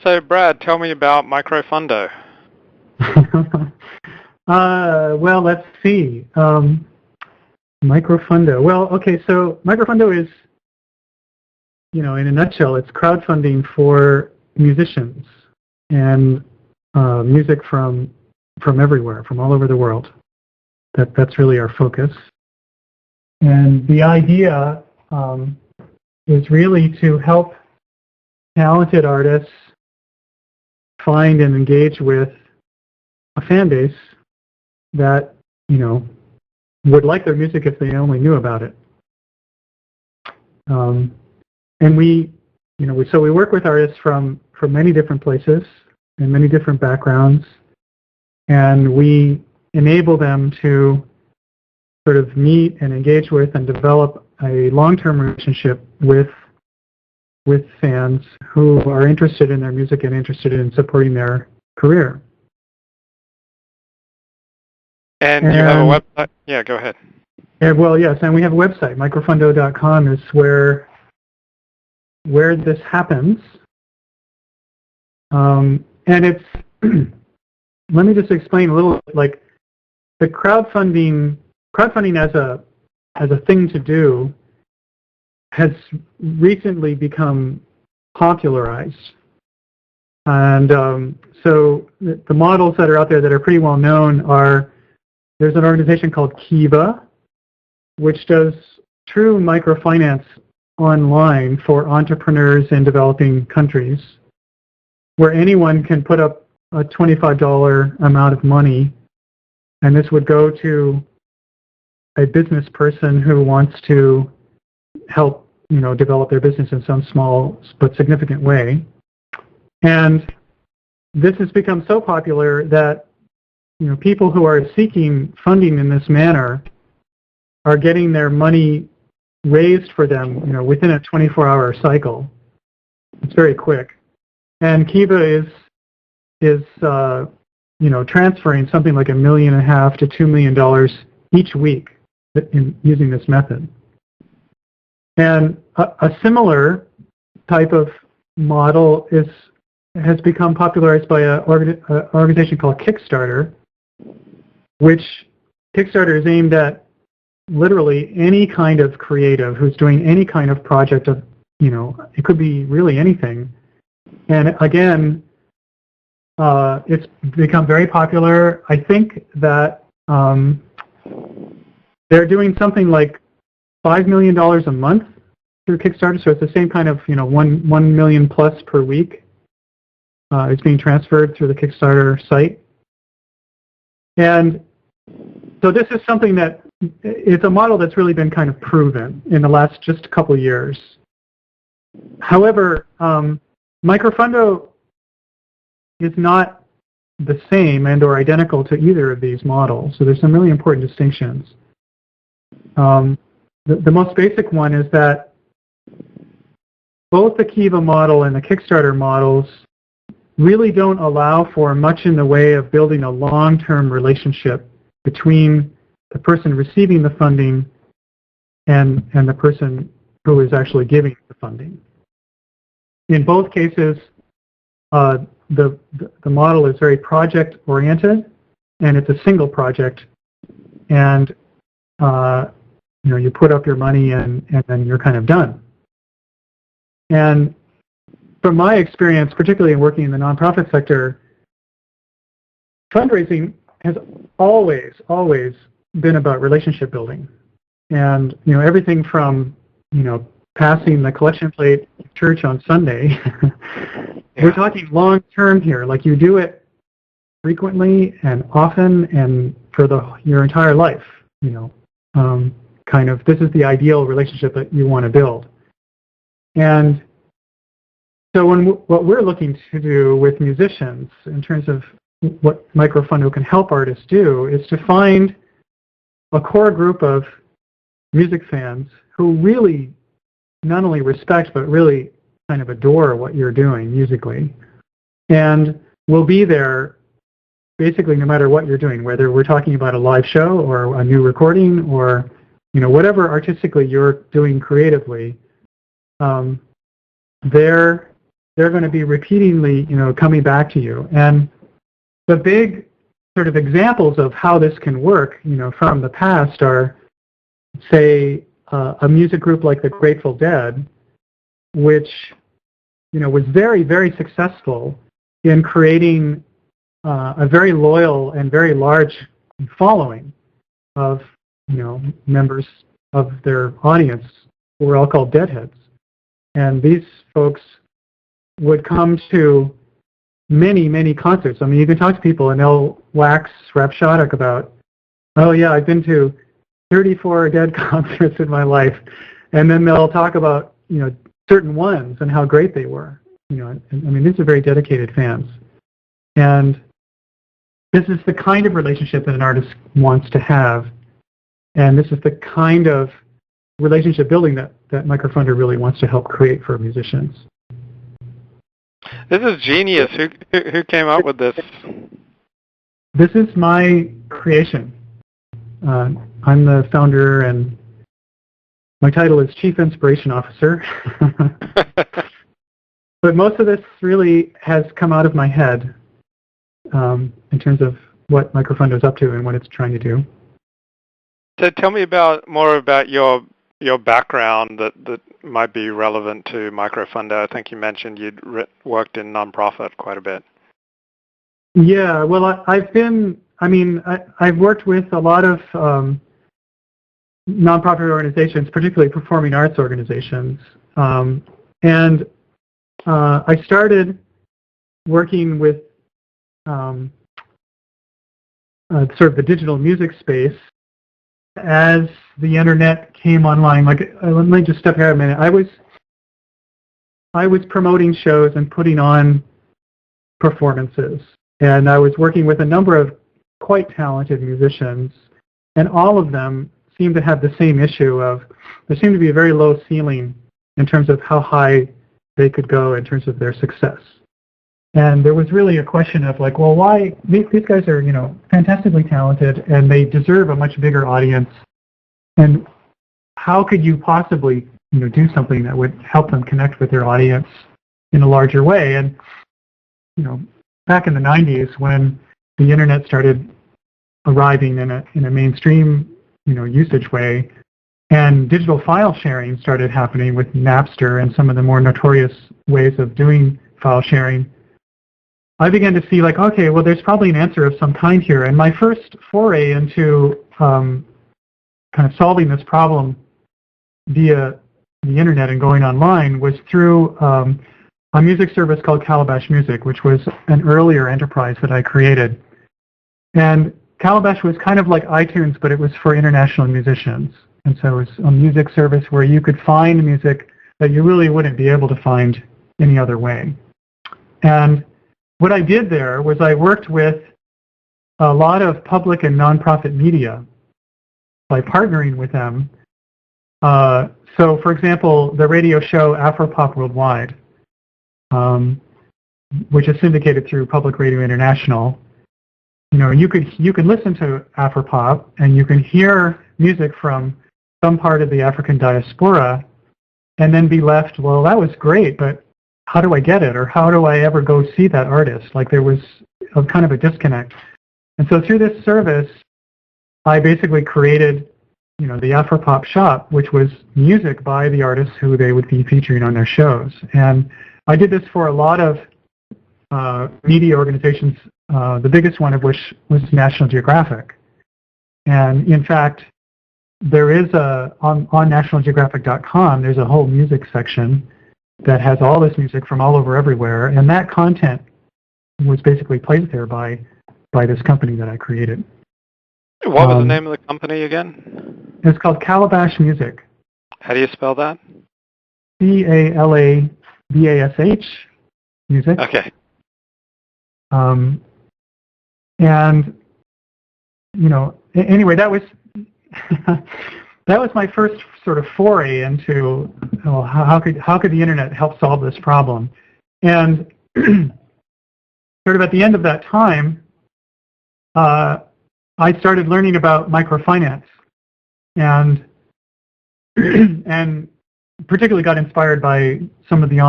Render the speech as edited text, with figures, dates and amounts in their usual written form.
So, Brad, tell me about Microfundo. Well, let's see. Microfundo. Well, okay, so Microfundo is, in a nutshell, it's crowdfunding for musicians and music from everywhere, from all over the world. That's really our focus. And the idea is really to help talented artists find and engage with a fan base that, would like their music if they only knew about it. And we work with artists from many different places and many different backgrounds, and we enable them to sort of meet and engage with and develop a long-term relationship with fans who are interested in their music and interested in supporting their career. And you have a website? Yeah, go ahead. Well, yes, and we have a website. Microfundo.com is where this happens. And it's, let me just explain a little bit, like the crowdfunding as a thing to do has recently become popularized. And so the models that are out there that are pretty well known are, there's an organization called Kiva, which does true microfinance online for entrepreneurs in developing countries, where anyone can put up a $25 amount of money, and this would go to a business person who wants to help, develop their business in some small but significant way. And this has become so popular that people who are seeking funding in this manner are getting their money raised for them, within a 24-hour cycle. It's very quick. And Kiva is transferring something like $1.5 million to $2 million each week in using this method. And a similar type of model has become popularized by an organization called Kickstarter, which Kickstarter is aimed at literally any kind of creative who's doing any kind of project of, it could be really anything. And again, it's become very popular. I think that they're doing something like $5 million a month through Kickstarter, so it's the same kind of, 1 million plus per week. It's being transferred through the Kickstarter site. And so this is something that, it's a model that's really been kind of proven in the last just a couple of years. However, Microfundo is not the same and or identical to either of these models. So there's some really important distinctions. The most basic one is that both the Kiva model and the Kickstarter models really don't allow for much in the way of building a long-term relationship between the person receiving the funding and the person who is actually giving the funding. In both cases, the model is very project-oriented, and it's a single project, and you put up your money and then you're kind of done. And from my experience, particularly in working in the nonprofit sector, fundraising has always been about relationship building. And everything from passing the collection plate at church on Sunday, we're talking long term here. Like you do it frequently and often and for your entire life. This is the ideal relationship that you want to build. And so what we're looking to do with musicians in terms of what Microfundo can help artists do is to find a core group of music fans who really not only respect but really kind of adore what you're doing musically, and will be there basically no matter what you're doing, whether we're talking about a live show or a new recording or whatever artistically you're doing creatively. They're they're going to be repeatedly, coming back to you. And the big sort of examples of how this can work, from the past are, say, a music group like the Grateful Dead, which, was very, very successful in creating a very loyal and very large following of, members of their audience who were all called Deadheads. And these folks would come to many, many concerts. I mean, you can talk to people and they'll wax rhapsodic about, oh yeah, I've been to 34 Dead concerts in my life. And then they'll talk about, certain ones and how great they were. These are very dedicated fans. And this is the kind of relationship that an artist wants to have. And this is the kind of relationship building that Microfundo really wants to help create for musicians. This is genius. Who came up with this? This is my creation. I'm the founder, and my title is Chief Inspiration Officer. But most of this really has come out of my head in terms of what Microfundo is up to and what it's trying to do. So tell me more about your background that might be relevant to Microfundo. I think you mentioned you'd worked in nonprofit quite a bit. Yeah, well, I've worked with a lot of nonprofit organizations, particularly performing arts organizations. And I started working with sort of the digital music space as the internet came online. Let me just step here a minute. I was promoting shows and putting on performances, and I was working with a number of quite talented musicians, and all of them seemed to have the same issue of there seemed to be a very low ceiling in terms of how high they could go in terms of their success. And there was really a question of why these guys are, fantastically talented and they deserve a much bigger audience. And how could you possibly, do something that would help them connect with their audience in a larger way? And, back in the 90s when the internet started arriving in a mainstream, usage way, and digital file sharing started happening with Napster and some of the more notorious ways of doing file sharing, I began to see okay, well, there's probably an answer of some kind here. And my first foray into kind of solving this problem via the internet and going online was through a music service called Calabash Music, which was an earlier enterprise that I created. And Calabash was kind of like iTunes, but it was for international musicians. And so it was a music service where you could find music that you really wouldn't be able to find any other way. And what I did there was I worked with a lot of public and nonprofit media by partnering with them. So, for example, the radio show Afropop Worldwide, which is syndicated through Public Radio International. You could listen to Afropop and you can hear music from some part of the African diaspora and then be left, well, that was great, but how do I get it? Or how do I ever go see that artist? There was kind of a disconnect. And so through this service, I basically created, the Afropop shop, which was music by the artists who they would be featuring on their shows. And I did this for a lot of media organizations, the biggest one of which was National Geographic. And in fact, there is on nationalgeographic.com, there's a whole music section that has all this music from all over everywhere, and that content was basically placed there by this company that I created. What was the name of the company again? It's called Calabash Music. How do you spell that? Calabash Music. Okay. And anyway, that was that was my first sort of foray into how could the internet help solve this problem. And sort of at the end of that time, I started learning about microfinance, and particularly got inspired by some of the